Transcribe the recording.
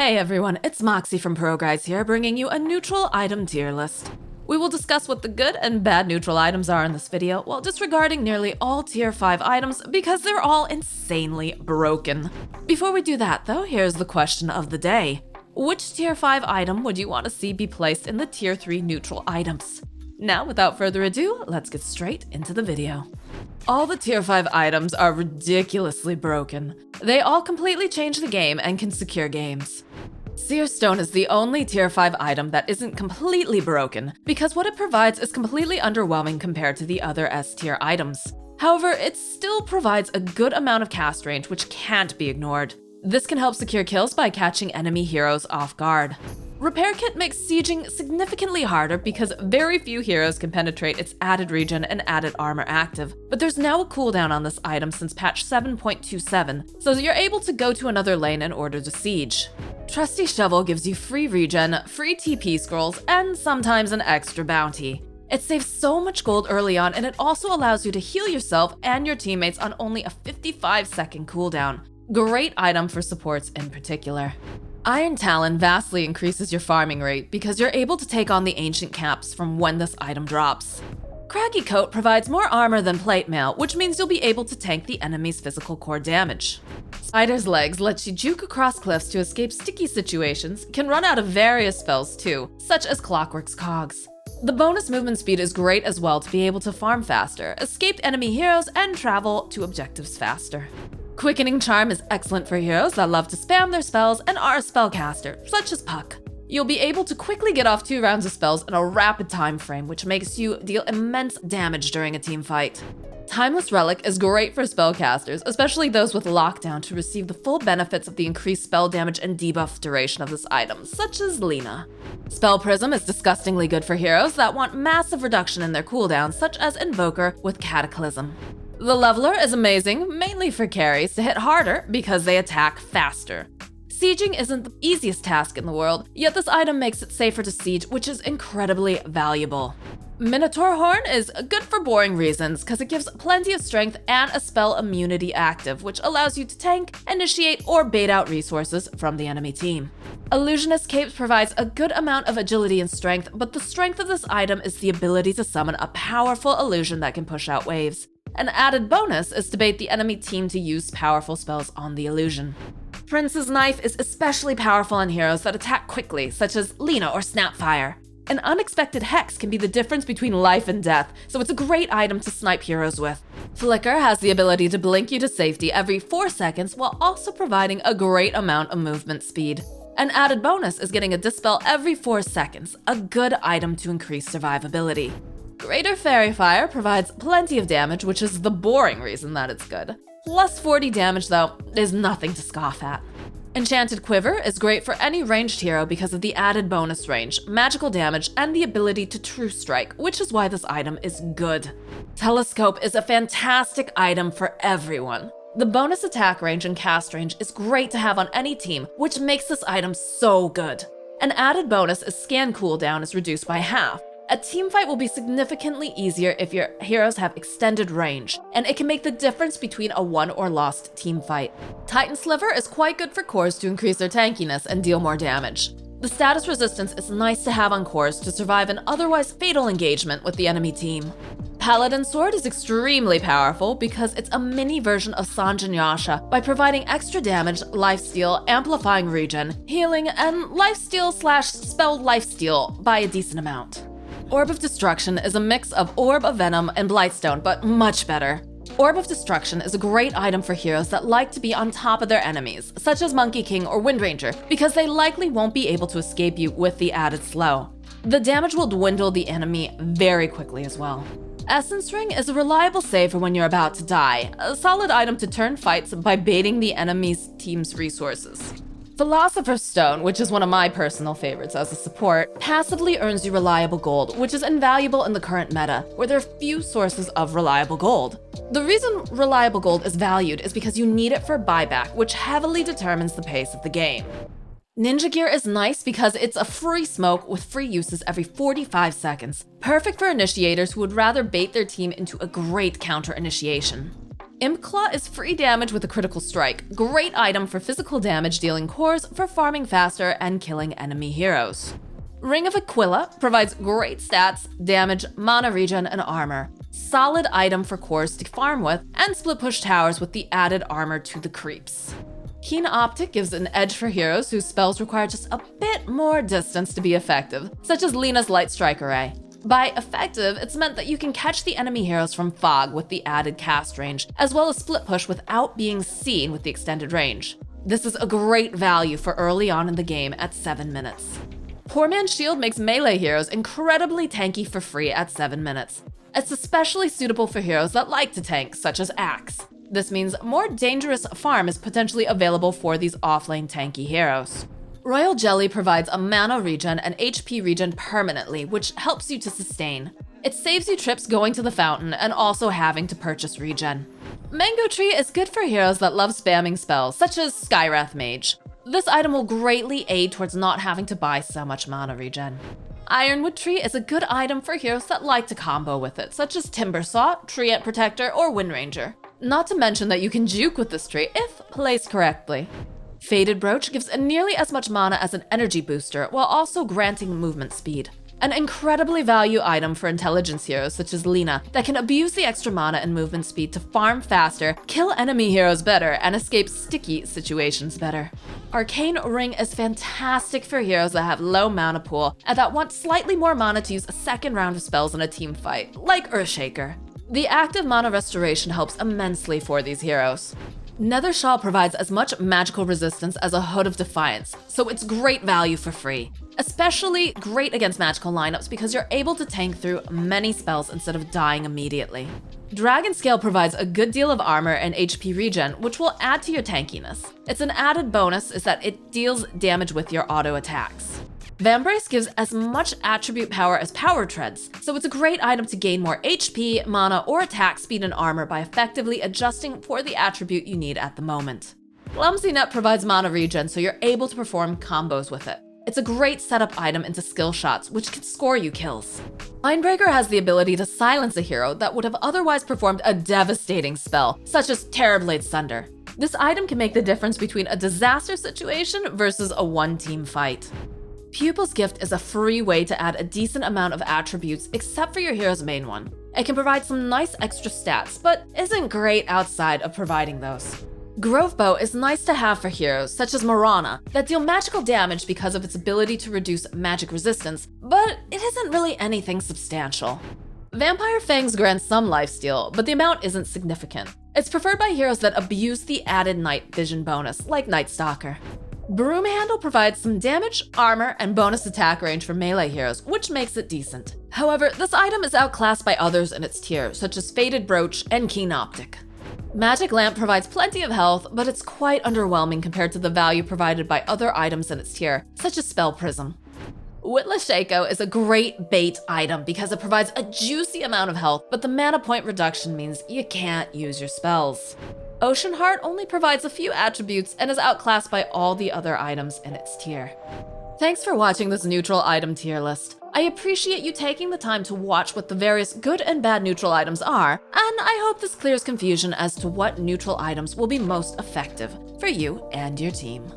Hey everyone, it's Moxxi from Proguides here, bringing you a neutral item tier list. We will discuss what the good and bad neutral items are in this video, while disregarding nearly all tier 5 items because they're all insanely broken. Before we do that though, here's the question of the day. Which tier 5 item would you want to see be placed in the tier 3 neutral items? Now, without further ado, let's get straight into the video. All the tier 5 items are ridiculously broken. They all completely change the game and can secure games. Seer Stone is the only tier 5 item that isn't completely broken, because what it provides is completely underwhelming compared to the other S tier items. However, it still provides a good amount of cast range which can't be ignored. This can help secure kills by catching enemy heroes off guard. Repair Kit makes sieging significantly harder because very few heroes can penetrate its added regen and added armor active, but there's now a cooldown on this item since patch 7.27, so you're able to go to another lane in order to siege. Trusty Shovel gives you free regen, free TP scrolls, and sometimes an extra bounty. It saves so much gold early on, and it also allows you to heal yourself and your teammates on only a 55-second cooldown. Great item for supports in particular. Iron Talon vastly increases your farming rate because you're able to take on the ancient caps from when this item drops. Craggy Coat provides more armor than Plate Mail, which means you'll be able to tank the enemy's physical core damage. Spider's Legs lets you juke across cliffs to escape sticky situations, can run out of various spells too, such as Clockwork's Cogs. The bonus movement speed is great as well to be able to farm faster, escape enemy heroes, and travel to objectives faster. Quickening Charm is excellent for heroes that love to spam their spells and are a spellcaster, such as Puck. You'll be able to quickly get off 2 rounds of spells in a rapid time frame, which makes you deal immense damage during a team fight. Timeless Relic is great for spellcasters, especially those with lockdown, to receive the full benefits of the increased spell damage and debuff duration of this item, such as Lina. Spell Prism is disgustingly good for heroes that want massive reduction in their cooldowns, such as Invoker with Cataclysm. The Leveler is amazing, mainly for carries, to hit harder because they attack faster. Sieging isn't the easiest task in the world, yet this item makes it safer to siege, which is incredibly valuable. Minotaur Horn is good for boring reasons because it gives plenty of strength and a spell immunity active, which allows you to tank, initiate, or bait out resources from the enemy team. Illusionist Capes provides a good amount of agility and strength, but the strength of this item is the ability to summon a powerful illusion that can push out waves. An added bonus is to bait the enemy team to use powerful spells on the illusion. Prince's Knife is especially powerful on heroes that attack quickly, such as Lina or Snapfire. An unexpected hex can be the difference between life and death, so it's a great item to snipe heroes with. Flicker has the ability to blink you to safety every 4 seconds while also providing a great amount of movement speed. An added bonus is getting a Dispel every 4 seconds, a good item to increase survivability. Greater Fairy Fire provides plenty of damage, which is the boring reason that it's good. Plus 40 damage, though, is nothing to scoff at. Enchanted Quiver is great for any ranged hero because of the added bonus range, magical damage, and the ability to True Strike, which is why this item is good. Telescope is a fantastic item for everyone. The bonus attack range and cast range is great to have on any team, which makes this item so good. An added bonus is scan cooldown is reduced by half. A teamfight will be significantly easier if your heroes have extended range, and it can make the difference between a won or lost teamfight. Titan Sliver is quite good for cores to increase their tankiness and deal more damage. The status resistance is nice to have on cores to survive an otherwise fatal engagement with the enemy team. Paladin Sword is extremely powerful because it's a mini version of Sanjin Yasha by providing extra damage, lifesteal, amplifying regen, healing, and lifesteal/spell lifesteal by a decent amount. Orb of Destruction is a mix of Orb of Venom and Blightstone, but much better. Orb of Destruction is a great item for heroes that like to be on top of their enemies, such as Monkey King or Windranger, because they likely won't be able to escape you with the added slow. The damage will dwindle the enemy very quickly as well. Essence Ring is a reliable save for when you're about to die, a solid item to turn fights by baiting the enemy's team's resources. Philosopher's Stone, which is one of my personal favorites as a support, passively earns you reliable gold, which is invaluable in the current meta, where there are few sources of reliable gold. The reason reliable gold is valued is because you need it for buyback, which heavily determines the pace of the game. Ninja Gear is nice because it's a free smoke with free uses every 45 seconds, perfect for initiators who would rather bait their team into a great counter initiation. Imp Claw is free damage with a critical strike, great item for physical damage dealing cores for farming faster and killing enemy heroes. Ring of Aquila provides great stats, damage, mana regen, and armor. Solid item for cores to farm with, and split push towers with the added armor to the creeps. Keen Optic gives an edge for heroes whose spells require just a bit more distance to be effective, such as Lena's Light Strike Array. By effective, it's meant that you can catch the enemy heroes from fog with the added cast range, as well as split push without being seen with the extended range. This is a great value for early on in the game at 7 minutes. Poor Man's Shield makes melee heroes incredibly tanky for free at 7 minutes. It's especially suitable for heroes that like to tank, such as Axe. This means more dangerous farm is potentially available for these offlane tanky heroes. Royal Jelly provides a mana regen and HP regen permanently, which helps you to sustain. It saves you trips going to the fountain and also having to purchase regen. Mango Tree is good for heroes that love spamming spells, such as Skywrath Mage. This item will greatly aid towards not having to buy so much mana regen. Ironwood Tree is a good item for heroes that like to combo with it, such as Timbersaw, Treant Protector, or Wind Ranger. Not to mention that you can juke with this tree if placed correctly. Faded Brooch gives nearly as much mana as an energy booster while also granting movement speed. An incredibly value item for intelligence heroes such as Lena that can abuse the extra mana and movement speed to farm faster, kill enemy heroes better, and escape sticky situations better. Arcane Ring is fantastic for heroes that have low mana pool and that want slightly more mana to use a second round of spells in a team fight, like Earthshaker. The active mana restoration helps immensely for these heroes. Nether Shawl provides as much magical resistance as a Hood of Defiance, so it's great value for free. Especially great against magical lineups because you're able to tank through many spells instead of dying immediately. Dragon Scale provides a good deal of armor and HP regen, which will add to your tankiness. Its an added bonus is that it deals damage with your auto attacks. Vambrace gives as much attribute power as Power Treads, so it's a great item to gain more HP, mana, or attack speed and armor by effectively adjusting for the attribute you need at the moment. Clumsy Nut provides mana regen, so you're able to perform combos with it. It's a great setup item into skill shots, which can score you kills. Mindbreaker has the ability to silence a hero that would have otherwise performed a devastating spell, such as Terrorblade's Thunder. This item can make the difference between a disaster situation versus a one-team fight. Pupil's Gift is a free way to add a decent amount of attributes except for your hero's main one. It can provide some nice extra stats, but isn't great outside of providing those. Grove Bow is nice to have for heroes such as Morana that deal magical damage because of its ability to reduce magic resistance, but it isn't really anything substantial. Vampire Fangs grants some lifesteal, but the amount isn't significant. It's preferred by heroes that abuse the added night vision bonus, like Night Stalker. Broom Handle provides some damage, armor, and bonus attack range for melee heroes, which makes it decent. However, this item is outclassed by others in its tier, such as Faded Brooch and Keen Optic. Magic Lamp provides plenty of health, but it's quite underwhelming compared to the value provided by other items in its tier, such as Spell Prism. Witless Shaco is a great bait item because it provides a juicy amount of health, but the mana point reduction means you can't use your spells. Ocean Heart only provides a few attributes and is outclassed by all the other items in its tier. Thanks for watching this neutral item tier list. I appreciate you taking the time to watch what the various good and bad neutral items are, and I hope this clears confusion as to what neutral items will be most effective for you and your team.